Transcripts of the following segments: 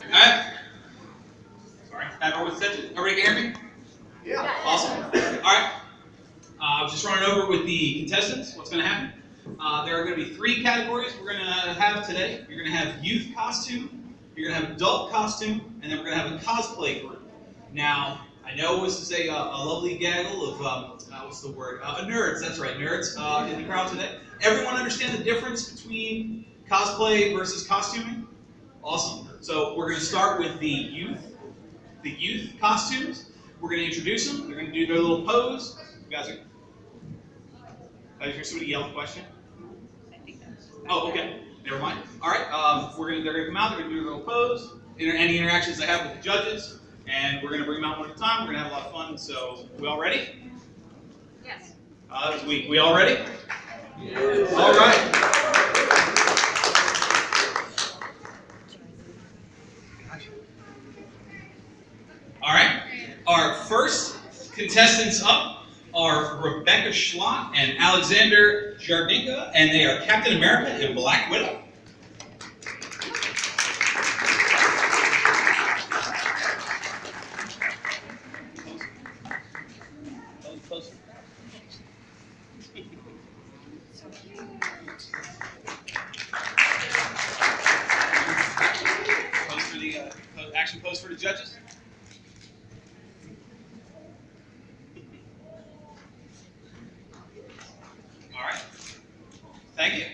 Alright. Sorry. Everyone's attention. Everybody can hear me? Yeah. Awesome. Alright. Just running over with the contestants. What's going to happen? There are going to be three categories we're going to have today. You're going to have youth costume, you're going to have adult costume, and then we're going to have a cosplay group. Now, I know this is a lovely gaggle of, what's the word? Nerds, that's right, nerds in the crowd today. Everyone understand the difference between cosplay versus costuming? Awesome. So we're going to start with the youth costumes. We're going to introduce them. They're going to do their little pose. You guys are... Did you hear somebody yell a question? Oh, okay. Never mind. All right. They're gonna come out. They're gonna do a little pose. Any interactions they have with the judges, and we're gonna bring them out one at a time. We're gonna have a lot of fun. So, we all ready? Yes. We all ready? Yes. All right. All right. Our first contestants up are Rebecca Schlott and Alexander Jardinka, and they are Captain America and Black Widow. Pose for the action pose for the judges. All right. Thank you.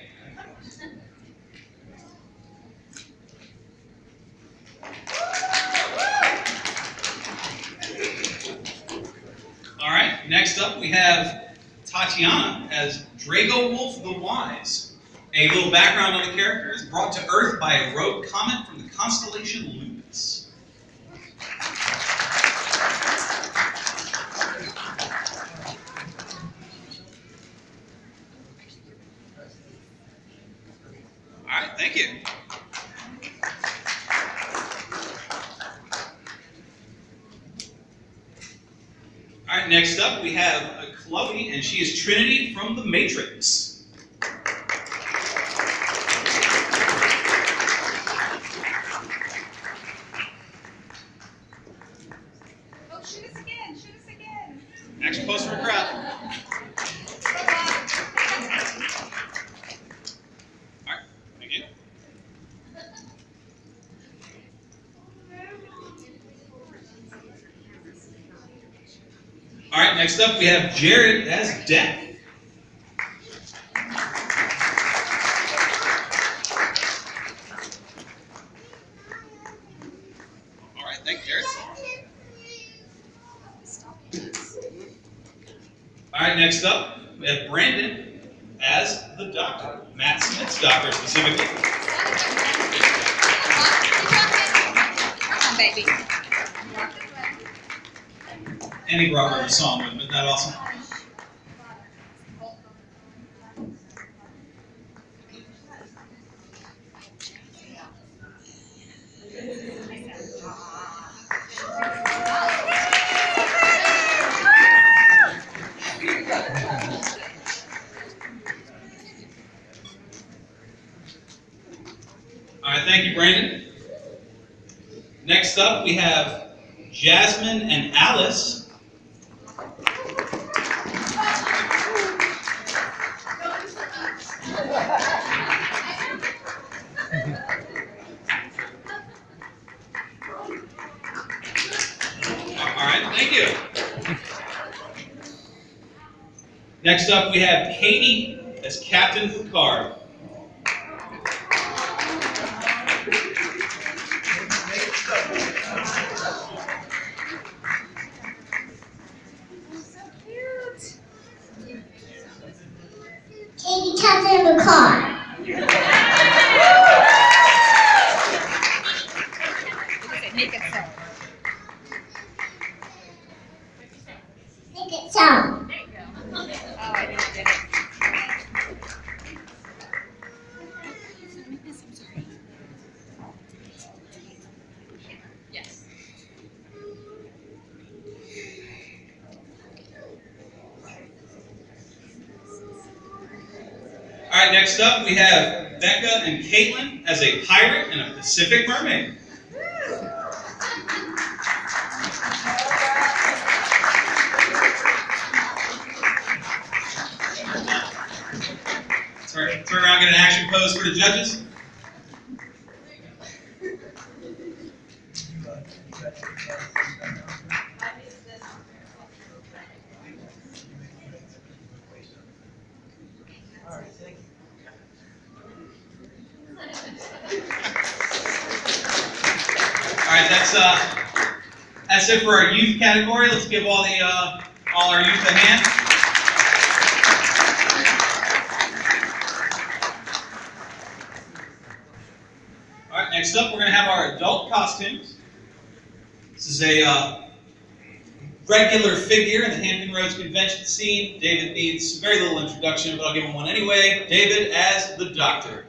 All right. Next up, we have Tatiana as Drago Wolf the Wise. A little background on the character is brought to Earth by a rogue comet from the constellation Lupus. All right, thank you. All right, next up we have Chloe, and she is Trinity from The Matrix. Oh, shoot us again! Shoot us again! Action pose for a crowd. All right, thank you. All right, next up we have Jared as Death. All right, thank you, Jared. All right, next up we have Brandon as the Doctor, Matt Smith's Doctor specifically. Come on, baby. And he brought her a song with him. Isn't that awesome? All right, thank you, Brandon. Next up, we have Jasmine and Alice. All right, thank you. Next up, we have Katie as Captain Picard. Katie Captain Picard. Make it so. Make it so. There you go. Oh, I did it. Yes. All right, next up we have Becca and Caitlin as a pirate and a Pacific mermaid. Turn around, get an action pose for the judges. Alright, that's it for our youth category. Let's give all our youth a hand. Alright, next up we're going to have our adult costumes. This is a regular figure in the Hampton Roads convention scene. David needs very little introduction, but I'll give him one anyway. David as the Doctor.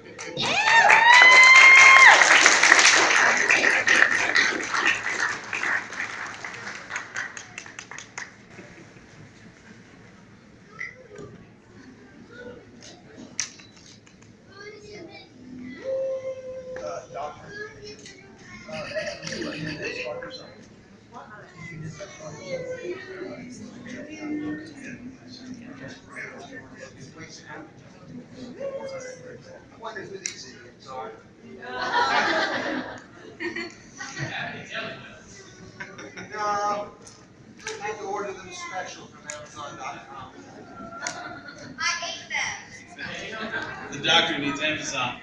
I wonder who these idiots are. No, I had to order them special from Amazon.com. I ate them. The Doctor needs Amazon.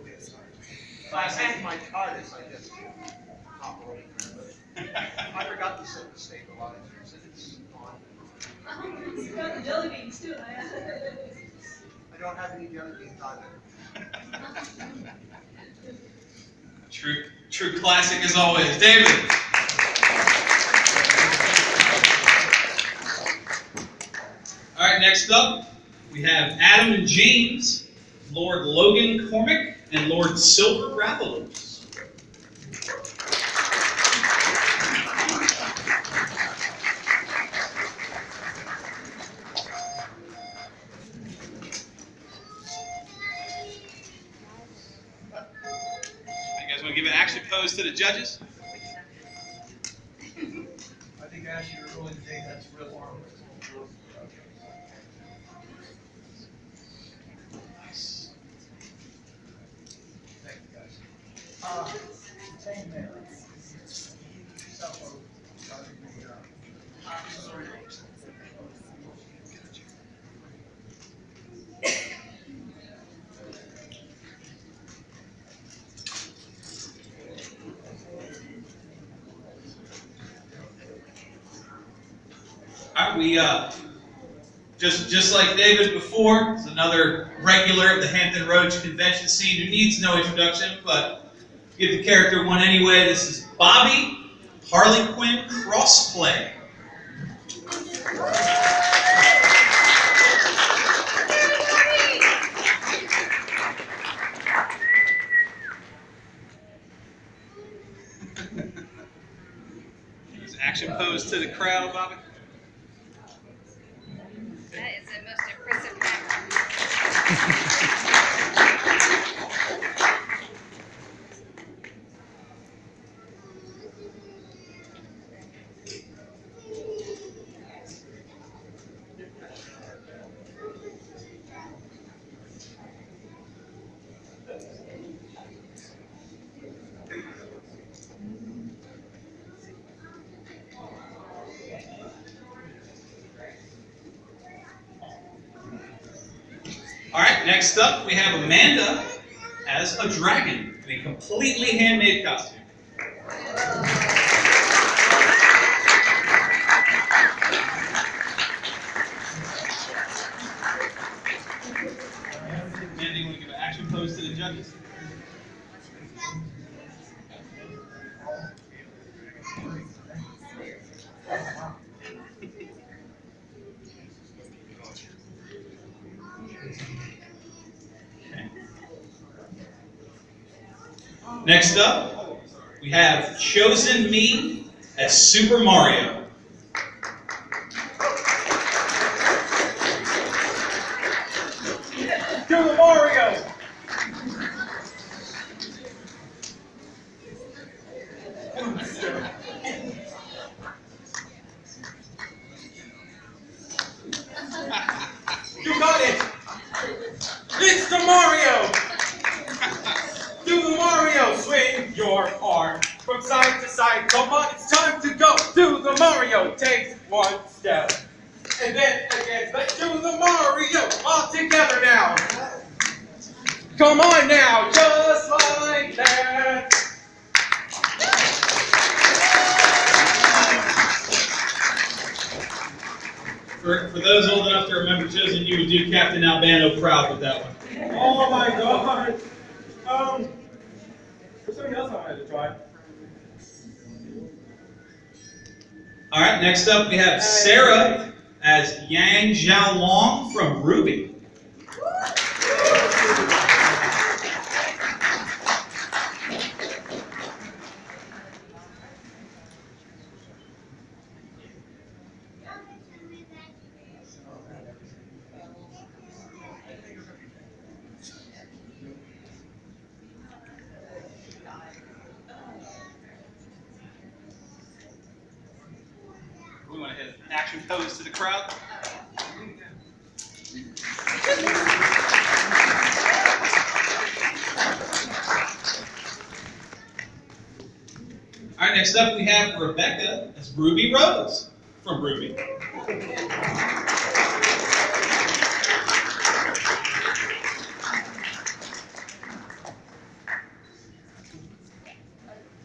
If I had my TARDIS, I just hop over there. I forgot to set the stabilizer, so it's on. You got the jelly beans too, man. I don't have any jelly beans either. True classic as always. David. All right, next up, we have Adam and James, Lord Logan Cormac, and Lord Silver Rathalos. Want to give an action pose to the judges? I think Ashley, you're really today, that's real arm. Nice. Thank you, guys. Same there. All right, we just like David before, is another regular of the Hampton Roads convention scene who needs no introduction, but give the character one anyway. This is Bobby, Harley Quinn Cosplay. Action pose to the crowd, Bobby. That is the most impressive camera. All right, next up we have Amanda as a dragon in a completely handmade costume. Amanda, you want to give an action pose to the judges? Next up, we have Chosen Me as Super Mario. Do the Mario. You got it. It's the Mario. Do the Mario. Swing your arm from side to side. Come on, it's time to go. Do the Mario. Take one step. And then again, let's do the Mario. All together now. Come on now, just like that. For those old enough to remember Chosen, you would do Captain Albano proud with that one. Oh my god. There's something else I wanted to try. All right, next up we have Sarah as Yang Xiaolong from Ruby. We want to hit an action pose to the crowd. All right, next up we have Rebecca as Ruby Rose from Ruby.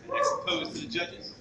Next pose to the judges.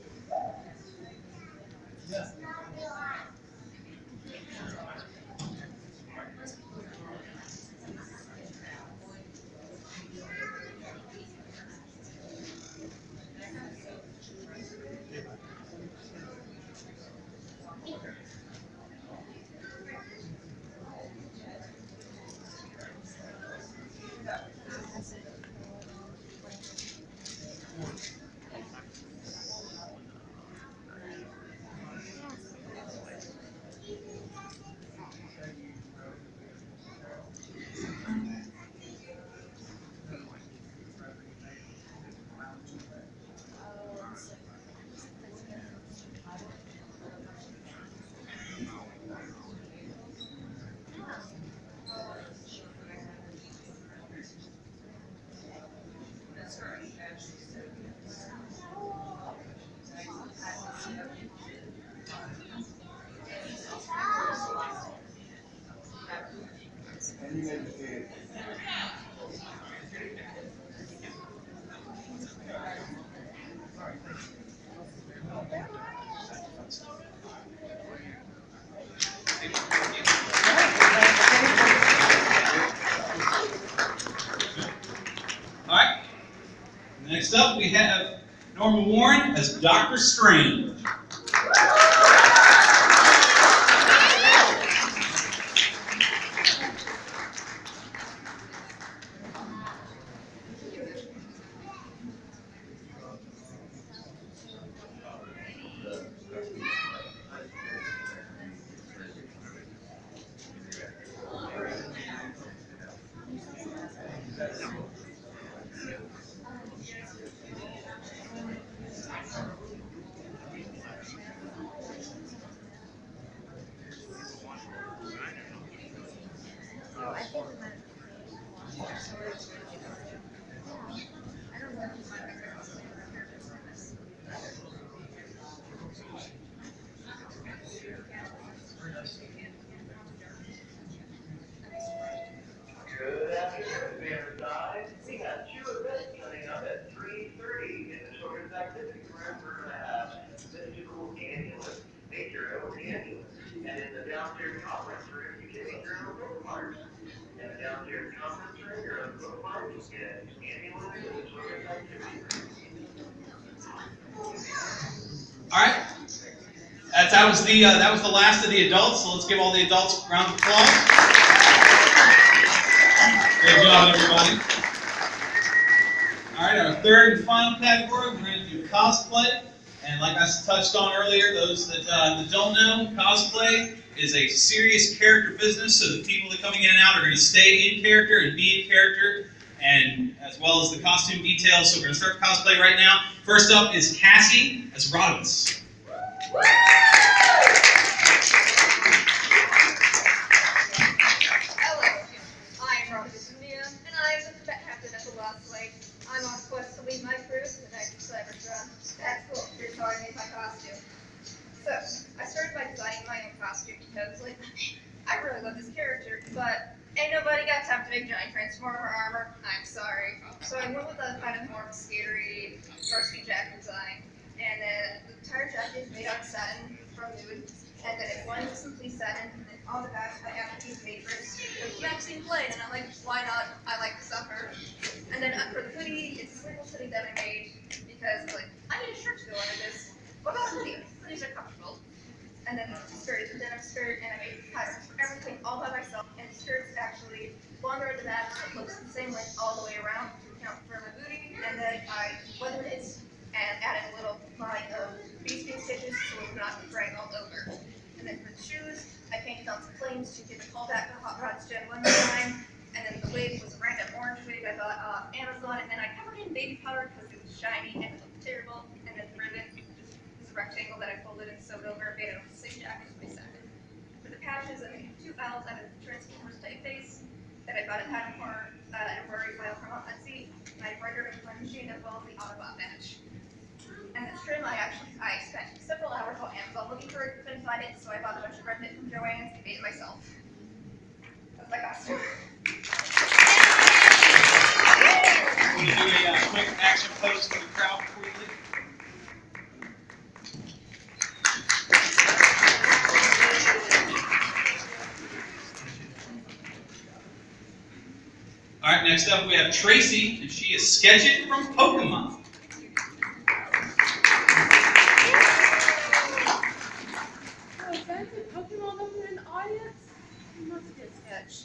All right. Next up, we have Norma Warren as Dr. Strange. Good afternoon, Riverside. We got two events coming up at 3:30 in the children's activity room. We're going to have mystical ambulance, nature over ambulance, and in the downstairs conference room, you can make your own bookmarks. In the downstairs conference room, your own bookmarks, you get ambulance in the children's activity room. All right. That was the last of the adults. So let's give all the adults a round of applause. Great job, everybody. All right, our third and final category, we're going to do cosplay. And like I touched on earlier, those that don't know, cosplay is a serious character business, so the people that are coming in and out are going to stay in character and be in character, and as well as the costume details. So we're going to start cosplay right now. First up is Cassie as Rodimus. Hello, I'm Rodimus Mia, and I'm the pet captain at the Cosplay. I'm on a quest to lead my crew to the next Cybertron. That's cool. Here's how I made my costume. So, I started by designing my own costume because, like, I really love this character, but ain't nobody got time to make giant Transformer armor. I'm sorry. So I went with a kind of more scary varsity jacket design. And then the entire jacket is made out of satin from nude. And then it blends with some fleece satin. And then on the back, I have these matrix. The Maxine blade. And I'm like, why not? I like to suffer. And then for the hoodie, it's a simple hoodie that I made because, like, I need a shirt to go under this. What about a hoodie? Hoodies are comfortable. And then the skirt is a denim skirt, and I made patterns for everything all by myself. And the skirt's actually longer at the back, so it looks the same length all the way around to account for my booty. And then I weathered it and added a little line of bead stitches so it's not fraying all over. And then for the shoes, I painted on some flames to give a callback to Hot Rod's Gen 1 design. And then the wig was a random orange wig I got off Amazon, and then I covered it in baby powder because it was shiny and it looked terrible. And then the ribbon is a rectangle that I folded and sewed over and made it on the same jacket as my satin. For the patches, I made 2 owls out of Transformers typeface that I bought a pattern for an embroidery file from Etsy. And I embroidered with my machine as well as the Autobot badge. And the trim, I spent several hours on Amazon looking for it, couldn't find it, so I bought a bunch of red knit from Joann's and made it myself. That's my costume. Want to do a quick action pose for the crowd before you leave? All right, next up we have Tracy, and she is Sketchet from Pokemon. Oh, that's a Pokemon over in the audience? You must get sketched.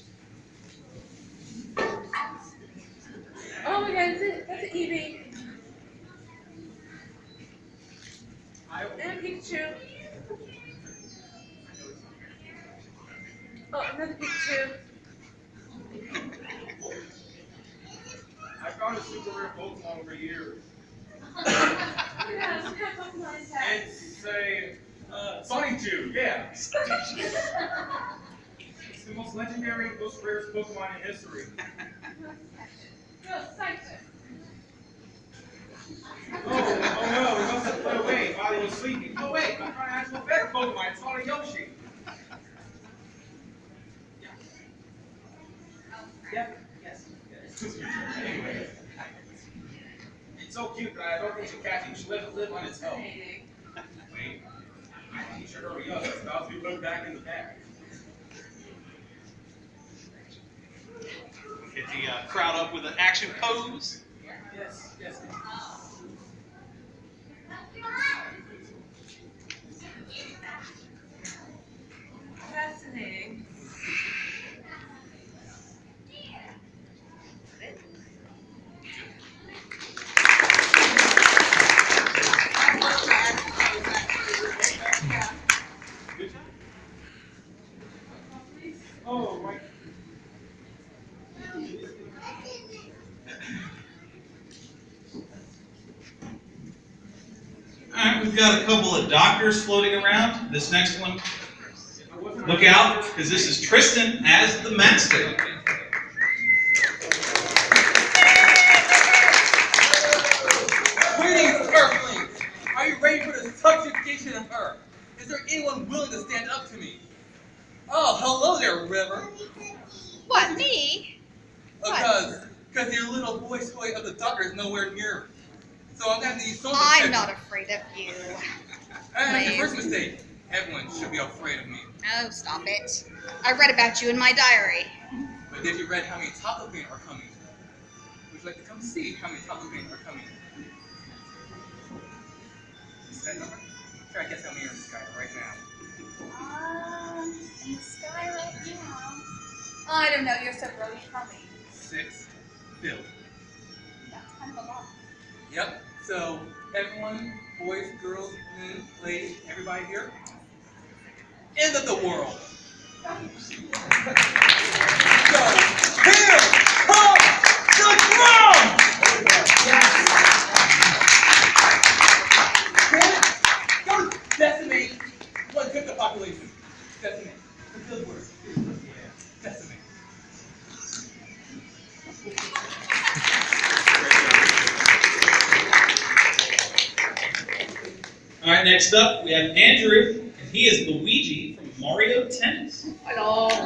Oh my god, that's an Eevee. And Pikachu. Oh, another Pikachu. I found a super rare Pokemon over here. Yeah, what kind of Pokemon is that? It's a Sonichu, yeah. It's the most legendary, most rarest Pokemon in history. No, Cypher. Oh no, he must have put away while he was sleeping. Oh wait, I'm trying to ask a better Pokemon. It's called a Yoshi. Yeah. Yes. Anyway. It's so cute, but I don't think you should catch it. You should let it live on its own. Wait. I think you should hurry up. It's about to be put back in the bag. Get the crowd up with an action pose. Yes, yes. Fascinating. Oh, right. All right, we've got a couple of doctors floating around. This next one, look out, because this is Tristan as the Master. Greetings, Earthlings! Are you ready for the subjugation of Earth? Is there anyone willing to stand up to me? Oh, hello there, River. What, me? Because your little voice toy of the doctor is nowhere near me. So I'm going to need someone to I'm check not me. afraid of you. That's your first mistake. Everyone should be afraid of me. Oh, stop it. I read about you in my diary. But did you read how many taco pain are coming? Would you like to come see how many taco pain are coming? Is that number? Try to guess how many are in the sky right now. In the sky right now. I don't know, you're so brilliant. Tell me. 6 billion. That's kind of a lot. Yep. So everyone, boys, girls, ladies, everybody here, end of the world. So, here comes the drum! Go decimate 1/5 the population. Decimate. It's a good word. Decimate. All right, next up, we have Andrew, and he is Luigi from Mario Tennis. Hello. No,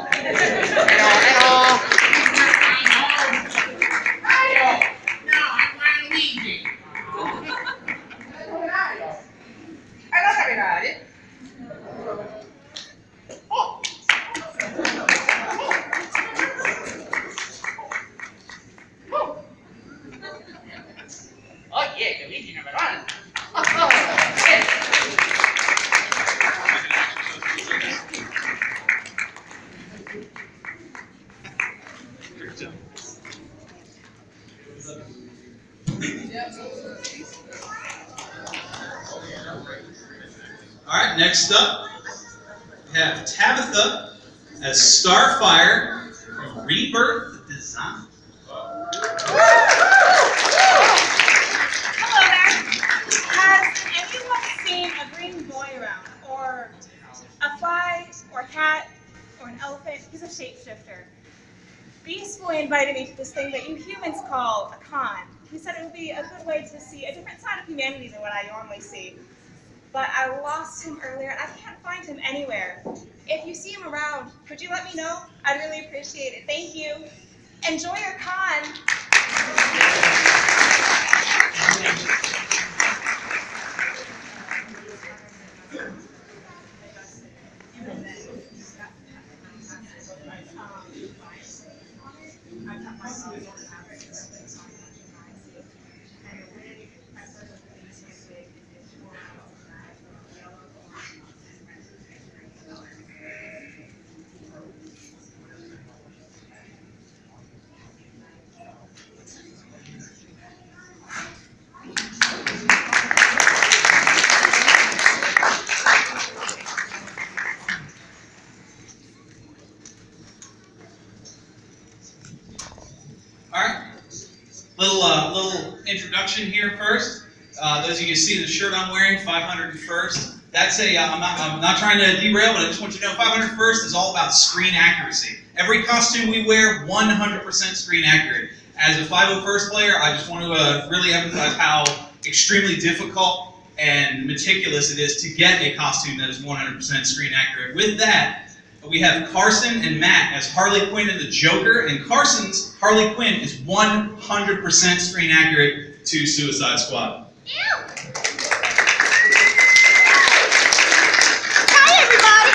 I'm Luigi. Hello, everybody. Oh. Oh yeah, Luigi number one. All right, next up, we have Tabitha as Starfire from Rebirth Design. Hello there. Has anyone seen a green boy around? Or a fly? Or a cat? Or an elephant? He's a shapeshifter. Beast Boy invited me to this thing that you humans call a con. He said it would be a good way to see a different side of humanity than what I normally see. But I lost him earlier. I can't find him anywhere. If you see him around, could you let me know? I'd really appreciate it. Thank you. Enjoy your con. Little introduction here first. Those of you can see the shirt I'm wearing, 501st. That's I'm not trying to derail, but I just want you to know 501st is all about screen accuracy. Every costume we wear, 100% screen accurate. As a 501st player, I just want to really emphasize how extremely difficult and meticulous it is to get a costume that is 100% screen accurate. With that, we have Carson and Matt as Harley Quinn and the Joker, and Carson's Harley Quinn is 100% screen accurate to Suicide Squad. Ew. Hi, everybody.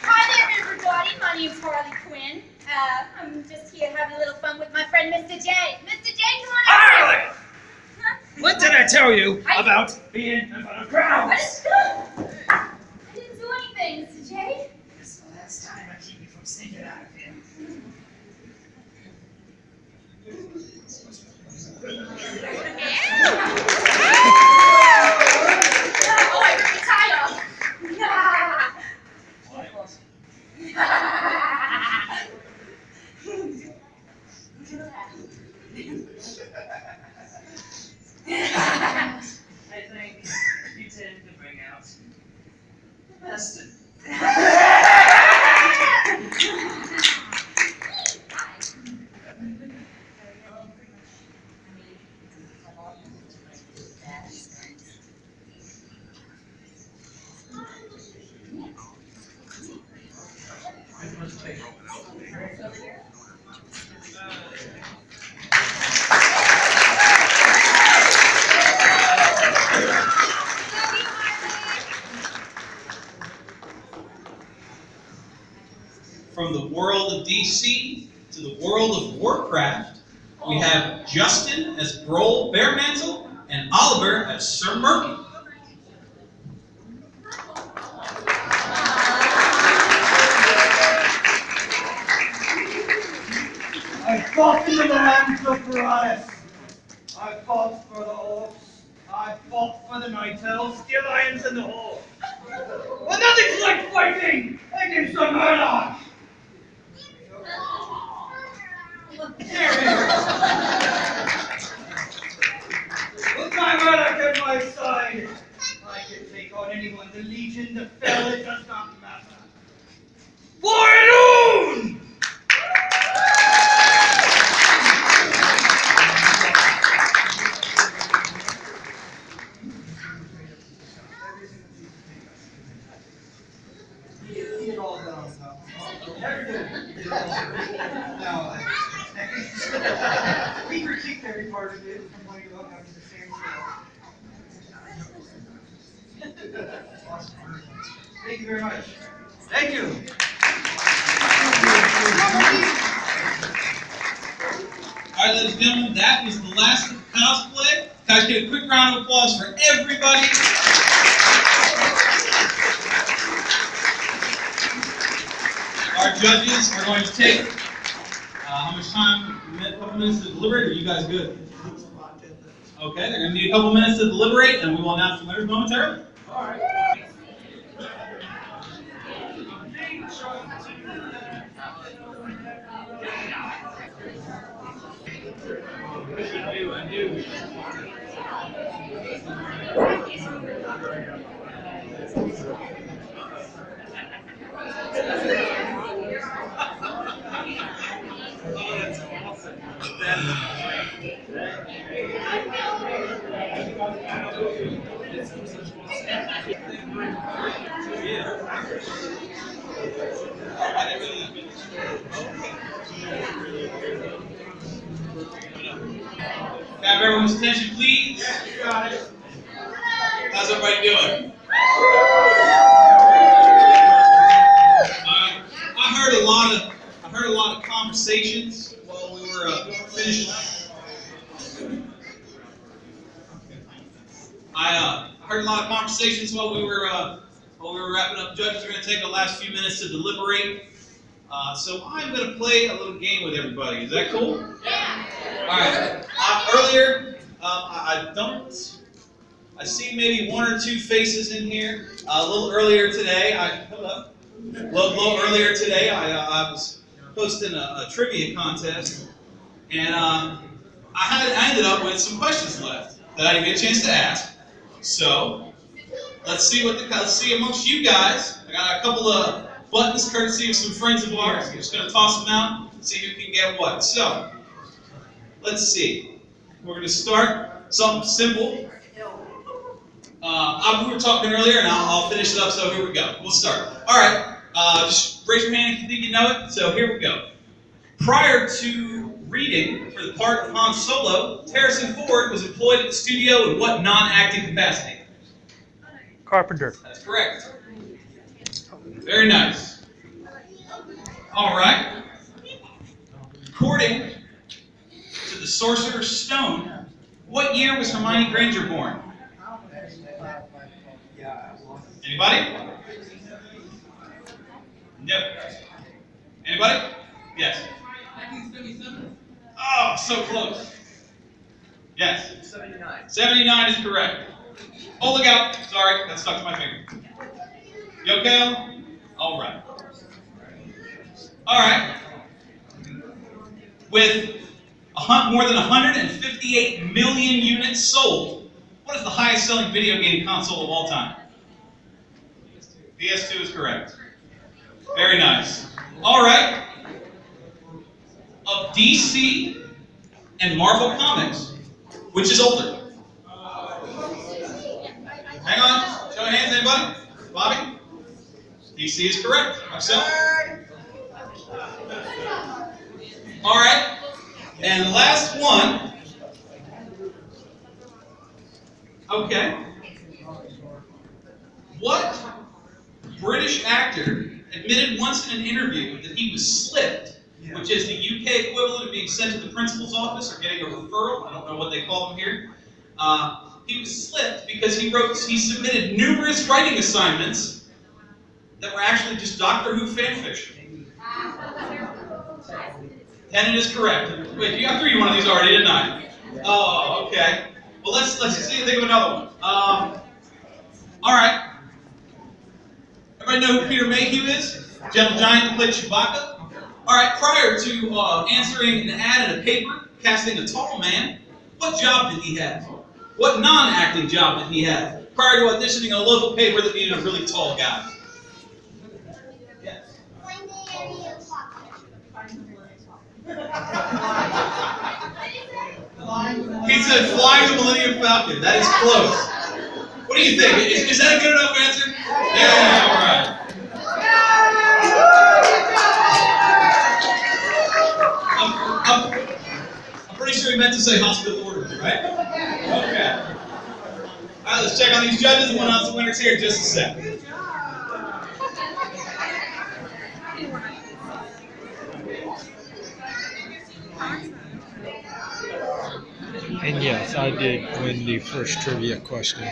Hi there, everybody. My name's Harley Quinn. I'm just here having a little fun with my friend Mr. J. Mr. J, come on out. Harley! Huh? What did I tell you about being in front of crowds? I didn't do anything, Mr. J. This is the last time I keep you from sneaking out of here. Oh, I ripped the tie off. I think you tend to bring out the best in From the world of DC to the world of Warcraft, we have Justin as Grohl Bearmantle and Oliver as Sir Murky. I fought in the lands of Paranis. I fought for the orcs. I fought for the night elves, the alliance and the horde. Well, nothing's like fighting against the Murdoch! Here. With my Murdoch at my side, I can take on anyone. The Legion, the Fell, it does not matter. For noon! Get all done, now, we critique every part of it, complaining about having the same show. Awesome. Thank you very much. Thank you. All right, ladies and gentlemen, that was the last of cosplay. Guys, get a quick round of applause for everybody. Our judges are going to take how much time? A couple minutes to deliberate, or are you guys good? Okay, they're going to need a couple minutes to deliberate, and we will announce the winners momentarily. All right. I do. Have everyone's attention, please. Yes, you got it. How's everybody doing? I heard a lot of conversations while we were finishing. I heard a lot of conversations while we were wrapping up. Judges are going to take the last few minutes to deliberate. So I'm going to play a little game with everybody. Is that cool? Yeah. All right. Earlier, I see maybe one or two faces in here. A little earlier today, I was hosting a trivia contest, and I ended up with some questions left that I didn't get a chance to ask. So let's see amongst you guys. I got a couple of buttons courtesy of some friends of ours. I'm just going to toss them out, see who can get what. So let's see. We're going to start something simple. We were talking earlier, and I'll finish it up, so here we go. We'll start. All right, just raise your hand if you think you know it. So here we go. Prior to reading for the part of Han Solo, Harrison Ford was employed at the studio in what non-acting capacity? Carpenter. That's correct. Very nice. All right. According to the Sorcerer's Stone, what year was Hermione Granger born? Anybody? No. Anybody? Yes. 1977? Oh, so close. Yes. 79. 79 is correct. Oh, look out. Sorry, that stuck to my finger. You okay, Al? All right. All right. With more than 158 million units sold, what is the highest selling video game console of all time? PS2 is correct. Very nice. All right. Of DC and Marvel Comics, which is older? Hang on. Show of hands, anybody? Bobby? DC is correct. Marcel? All right. And last one. Okay. What British actor admitted once in an interview that he was slipped, which is the UK equivalent of being sent to the principal's office or getting a referral? I don't know what they call them here. He was slipped because he submitted numerous writing assignments that were actually just Doctor Who fanfiction. And it is correct. Wait, you got through one of these already, didn't I? Oh, okay. Well, let's see. Think of another one. All right. Everybody know who Peter Mayhew is? Gentle Giant that played Chewbacca? Alright, prior to answering an ad in a paper, casting a tall man, what job did he have? What non-acting job did he have? Prior to auditioning a local paper that needed a really tall guy. Yes. He said flying the Millennium Falcon. That is close. What do you think? Is that a good enough answer? Yeah, alright. I'm pretty sure he meant to say hospital orderly, right? Okay. Alright, let's check on these judges and we'll announce the winners here in just a sec. And yes, I did win the first trivia question.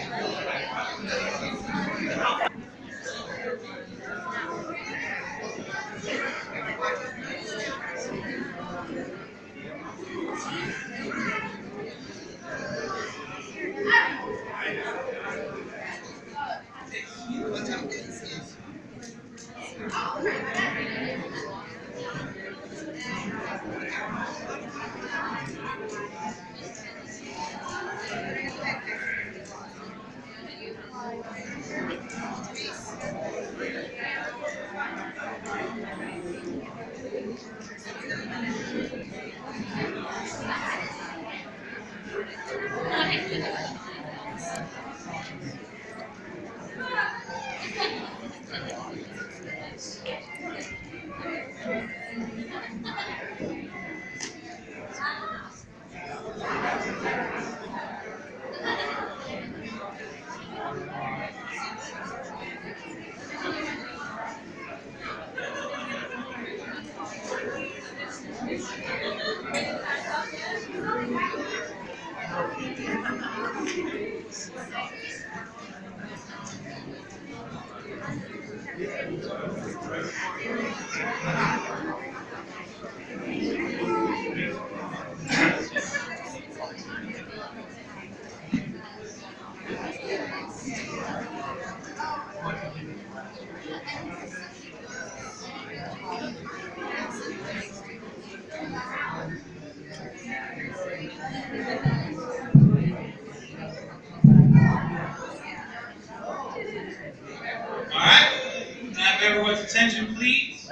Alright, can I have everyone's attention, please?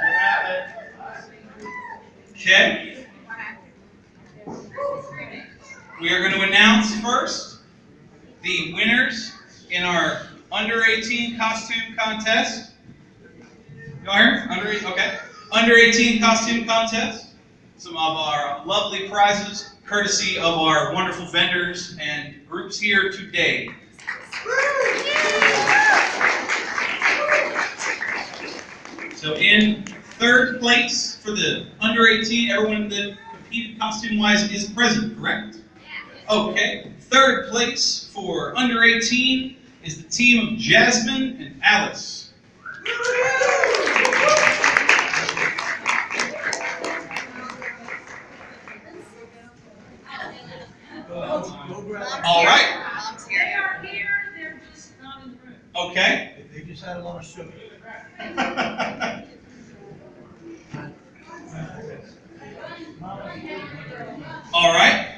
Okay. We are going to announce first the winners in our under 18 costume contest. You all hear? Under 18 costume contest. Some of our lovely prizes, courtesy of our wonderful vendors and groups here today. So in third place for the under 18, everyone that competed costume-wise is present, correct? Okay. Third place for under 18 is the team of Jasmine and Alice. All right. They are here, they're just not in the room. Okay. They just had a lot of sugar. All right.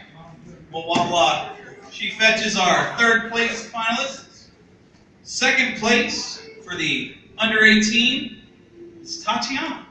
Well, while she fetches our third place finalists, second place for the under 18 is Tatiana.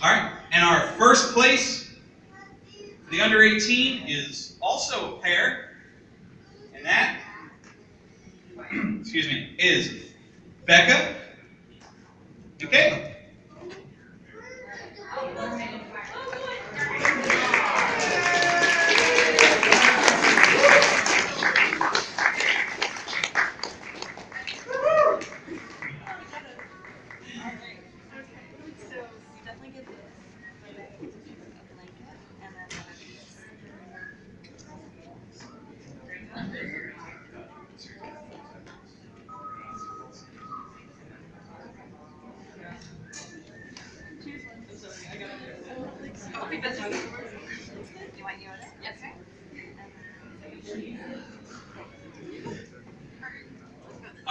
All right, and our first place for the under 18 is also a pair, and that, excuse me, is Becca and Caleb.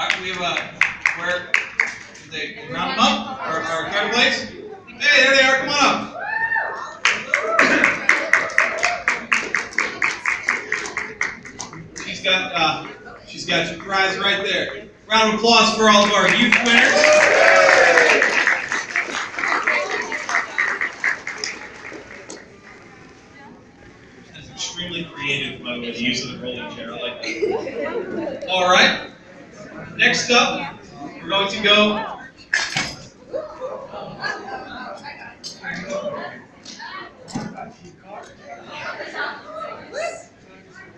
All right, we have where they round them up, or third place. Hey, there they are. Come on up. She's got your prize right there. Round of applause for all of our youth winners. That's extremely creative, by the way, the use of the rolling chair. I like that. All right. Next up, we're going to go.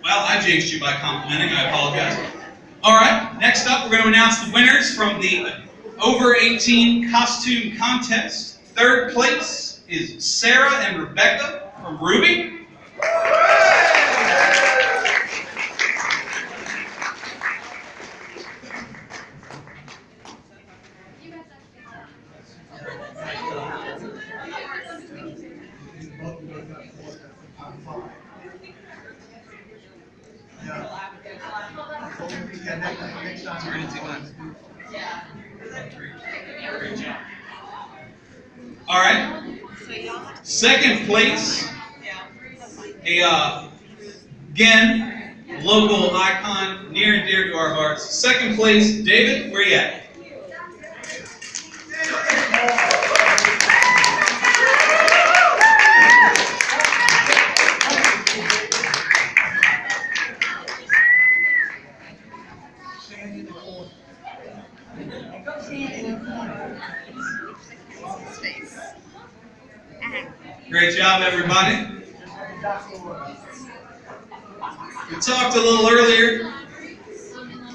Well, I jinxed you by complimenting. I apologize. All right. Next up, we're going to announce the winners from the over 18 costume contest. Third place is Sarah and Rebecca from Ruby. All right. Second place, again, local icon, near and dear to our hearts. Second place, David, where you at? Great job, everybody. We talked a little earlier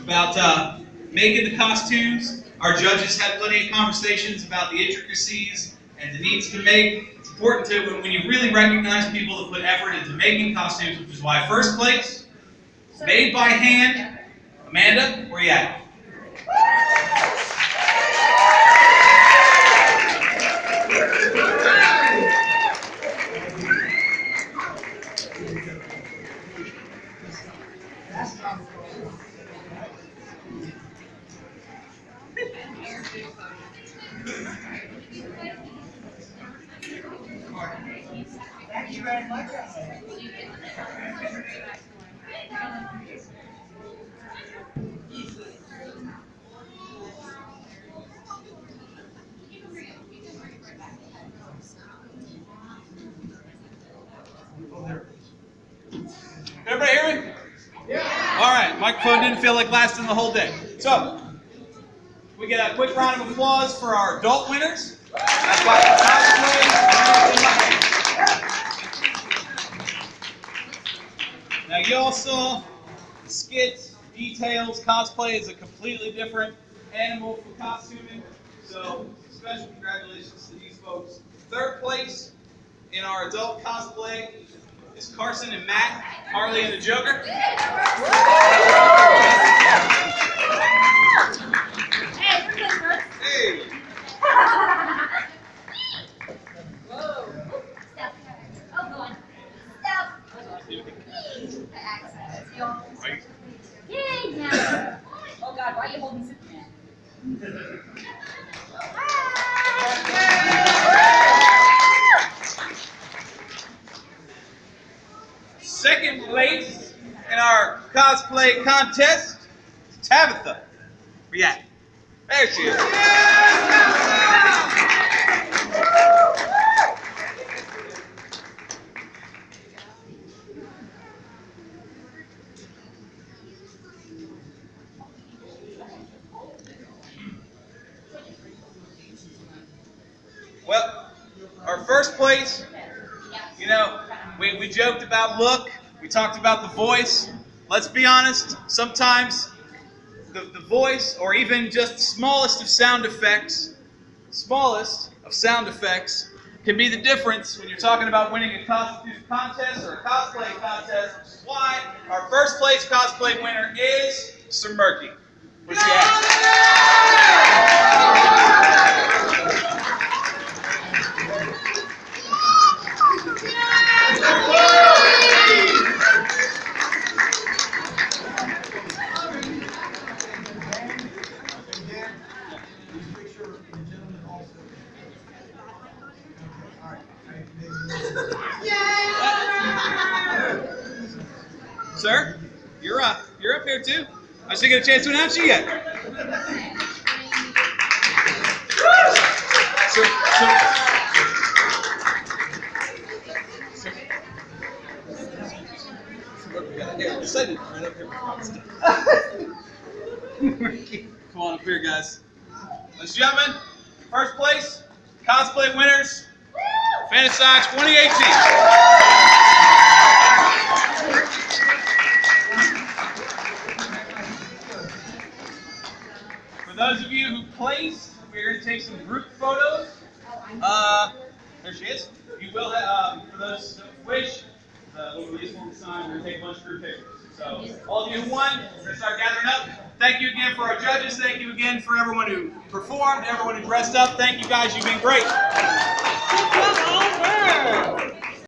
about making the costumes. Our judges had plenty of conversations about the intricacies and the needs to make. It's important to, when you really recognize people that put effort into making costumes, which is why first place, made by hand. Amanda, where you at? Thank you very much. Everybody hear me? Yeah. All right, microphone didn't feel like lasting the whole day. So, we get a quick round of applause for our adult winners. That's why Cosplay. Now, you all saw the skits, details. Cosplay is a completely different animal for costuming. So, special congratulations to these folks. Third place in our adult cosplay is Carson and Matt, Harley and the Joker. Hey. Whoa. Step. Oh, go on. Step. Yay, now. Oh, God, why are you holding Superman? Second place in our cosplay contest is Tabitha. Where you at? There she is. Well, our first place, you know, we joked about look, we talked about the voice. Let's be honest, sometimes the voice, or even just the smallest of sound effects, can be the difference when you're talking about winning a costume contest or a cosplay contest, which is why our first place cosplay winner is Sir Murky. Where's he at? Unless you get a chance to announce you yet. Come on up here, guys. Ladies and gentlemen, first place, cosplay winners, Fantasy 2018. For those of you who placed, we're going to take some group photos. There she is. You will have, for those who wish, the little release form sign, we're going to take a bunch of group pictures. So, all of you who won, we're going to start gathering up. Thank you again for our judges. Thank you again for everyone who performed, everyone who dressed up. Thank you guys. You've been great.